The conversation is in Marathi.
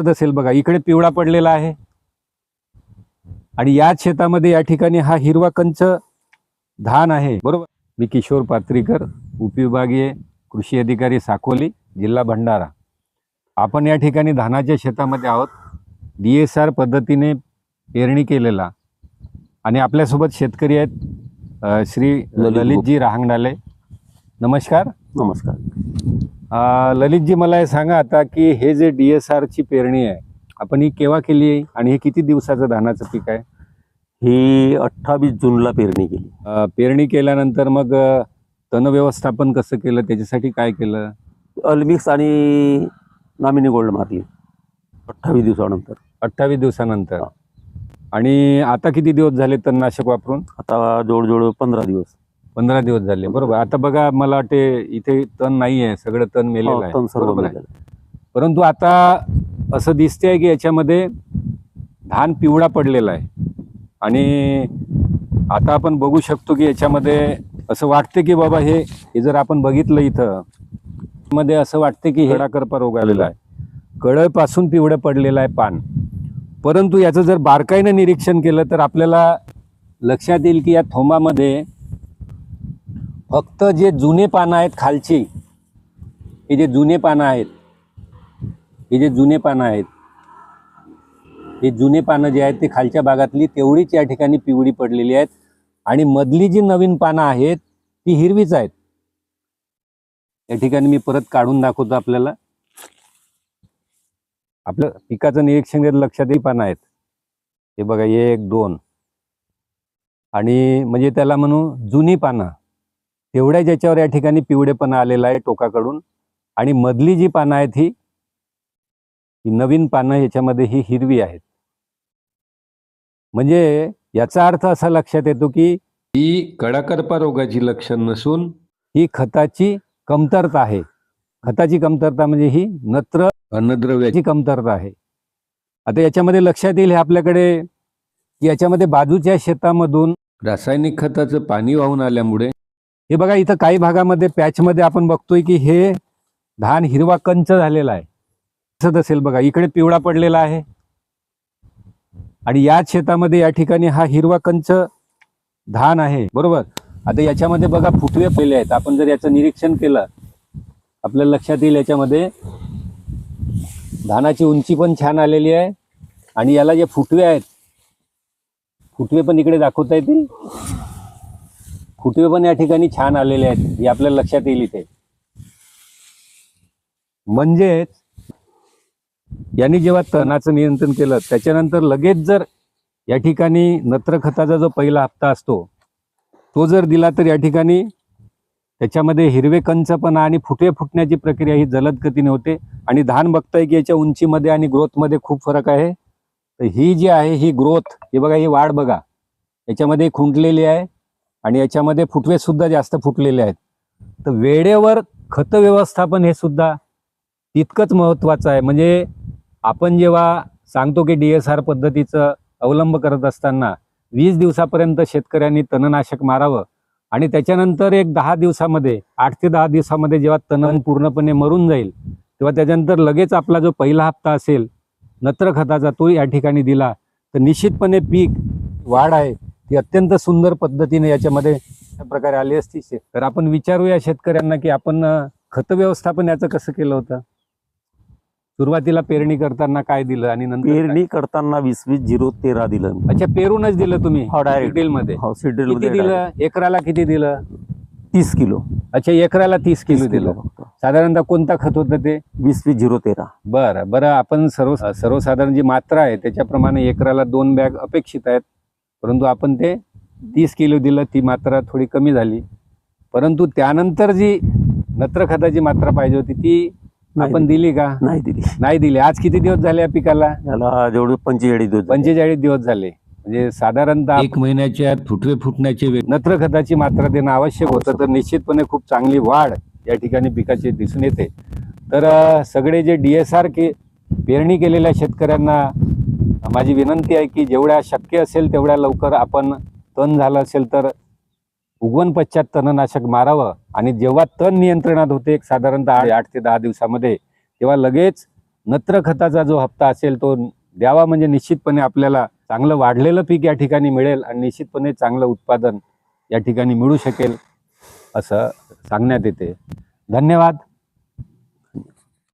असेल बघा, इकडे पिवळा पडलेला आहे आणि याच शेतामध्ये या ठिकाणी हा हिरवा कंच धान आहे, बरोबर. मी किशोर पात्रीकर, उपविभागीय कृषी अधिकारी साकोली, जिल्हा भंडारा. आपण या ठिकाणी धानाच्या शेतामध्ये आहोत. DSR पद्धतीने पेरणी केलेला आणि आपल्यासोबत शेतकरी आहेत श्री ललितजी राहंगडाले. नमस्कार. नमस्कार. ललितजी, मला हे सांगा आता की हे जे DSR ची पेरणी आहे आपण ही केव्हा केली आहे आणि हे किती दिवसाचं धानाचं पीक आहे? ही 28 जूनला पेरणी केली. पेरणी केल्यानंतर मग तण व्यवस्थापन कसं केलं, त्याच्यासाठी काय केलं? अल्मिक्स आणि नामिनी गोल्ड मारली 28 दिवसानंतर. 28 दिवसानंतर. आणि आता किती दिवस झाले तणनाशक वापरून? आता जवळजवळ 15 दिवस. 15 दिवस झाले, बरोबर. आता बघा, मला वाटते इथे तण नाही आहे, सगळं तण मेलेलं आहे, तण सर्व बरोबर आहे. मेलेलं. परंतु आता असं दिसतंय की याच्यामध्ये धान पिवळा पडलेला आहे आणि आता आपण बघू शकतो की याच्यामध्ये असं वाटते की बाबा हे जर आपण बघितलं इथं मध्ये असं वाटते की हेडाकरपा रोग आलेला आहे, कळपासून पिवळं पडलेलं आहे पान. परंतु याचं जर बारकाईनं निरीक्षण केलं तर आपल्याला लक्षात येईल की या थोंबामध्ये फक्त जे जुने पानं आहेत खालची, हे जे जुने पानं आहेत, हे जुने पानं जे आहेत ते खालच्या भागातली तेवढीच या ठिकाणी पिवळी पडलेली आहेत आणि मधली जी नवीन पानं आहेत ती हिरवीच आहेत. या ठिकाणी मी परत काढून दाखवतो आपल्याला. आपलं पिकाचं निरीक्षण केलं लक्षात येईल पानं आहेत, हे बघा, 1 2 आणि म्हणजे त्याला म्हणू जुनी पानं, तेवढ्या ज्याच्यावर या ठिकाणी पिवळेपणा आलेला आहे टोकाकडून. आणि मधली जी पानं आहेत ही नवीन पानं याच्यामध्ये ही हिरवी आहेत. म्हणजे याचा अर्थ असा लक्षात येतो की ही कडाकरपा रोगाची लक्षण नसून ही खताची कमतरता आहे. खताची कमतरता म्हणजे ही नत्र अन्नद्रव्याची कमतरता आहे. आता याच्यामध्ये लक्षात येईल हे आपल्याकडे की याच्यामध्ये बाजूच्या शेतामधून रासायनिक खताचं पाणी वाहून आल्यामुळे हे बघा, इथं काही भागामध्ये पॅचमध्ये आपण बघतोय की हे धान हिरवा कंच झालेला आहे. दिसत असेल बघा, इकडे पिवळा पडलेला आहे आणि याच शेतामध्ये या ठिकाणी हा हिरवा कंच धान आहे, बरोबर. आता याच्यामध्ये बघा फुटवे पडले आहेत. आपण जर याचं निरीक्षण केलं आपल्याला लक्षात येईल याच्यामध्ये धानाची उंची पण छान आलेली आहे आणि याला जे फुटवे आहेत, फुटवे पण इकडे दाखवता येतील, फुटवे पण या ठिकाणी छान आलेले आहेत, हे आपल्याला लक्षात येईल इथे. म्हणजेच यांनी जेव्हा तणाचं नियंत्रण केलं त्याच्यानंतर लगेच जर या ठिकाणी नत्र खताचा जो पहिला हप्ता असतो तो जर दिला तर या ठिकाणी त्याच्यामध्ये हिरवे कंचपणा आणि फुटवे फुटण्याची प्रक्रिया ही जलद गतीने होते आणि धान बघताय की याच्या उंचीमध्ये आणि ग्रोथमध्ये खूप फरक आहे. तर ही जी आहे ही ग्रोथ, हे बघा, ही वाढ बघा, याच्यामध्ये खुंटलेली आहे आणि याच्यामध्ये फुटवे सुद्धा जास्त फुटलेले आहेत. तर वेळेवर खत व्यवस्थापन हे सुद्धा तितकंच महत्त्वाचं आहे. म्हणजे आपण जेव्हा सांगतो की DSR पद्धतीचं अवलंब करत असताना 20 दिवसापर्यंत शेतकऱ्यांनी तणनाशक मारावं आणि त्याच्यानंतर एक 10 दिवसामध्ये, 8 ते 10 दिवसामध्ये जेव्हा तण पूर्णपणे मरून जाईल तेव्हा त्याच्यानंतर लगेच आपला जो पहिला हप्ता असेल नत्र खताचा तो या ठिकाणी दिला तर निश्चितपणे पीक वाढ आहे ती अत्यंत सुंदर पद्धतीने याच्यामध्ये प्रकारे आली असती. तर आपण विचारूया शेतकऱ्यांना की आपण खत व्यवस्थापन याचं कसं केलं होतं? सुरुवातीला पेरणी करताना काय दिलं आणि नंतर पेरणी करताना 20-20-0-13 दिलं. अच्छा, पेरूनच दिलं तुम्ही? डायरेक्ट डिटेल मध्ये. सीड किती दिलं एकराला? किती दिलं? 30 किलो. अच्छा, एकराला 30 किलो दिलं. साधारणतः कोणता खत होतं ते? 20-20-0-13. बरं. आपण सर्वसाधारण जी मात्रा आहे त्याच्याप्रमाणे एकराला 2 बॅग अपेक्षित आहेत, परंतु आपण ते 30 किलो दिलं. ती मात्रा थोडी कमी झाली, परंतु त्यानंतर जी नत्र खताची मात्रा पाहिजे होती ती आपण दिली का? नाही दिली. आज किती दिवस झाले या पिकाला? याला जवळ 45 दिवस झाले. म्हणजे साधारणतः 1 महिन्याच्या आत फुटवे फुटण्याचे नत्र खताची मात्रा देणं आवश्यक होतं. तर निश्चितपणे खूप चांगली वाढ या ठिकाणी पिकाची दिसून येते. तर सगळे जे DSR पेरणी केलेल्या शेतकऱ्यांना माझी विनंती आहे की जेवढ्या शक्य असेल तेवढ्या लवकर आपण तण झालं असेल तर उगवण पश्चात तणनाशक मारावं आणि जेव्हा तण नियंत्रणात होते एक साधारणतः 8 ते 10 दिवसामध्ये तेव्हा लगेच नत्र खताचा जो हप्ता असेल तो द्यावा, म्हणजे निश्चितपणे आपल्याला चांगलं वाढलेलं पीक या ठिकाणी मिळेल आणि निश्चितपणे चांगलं उत्पादन या ठिकाणी मिळू शकेल असं सांगण्यात येते. धन्यवाद.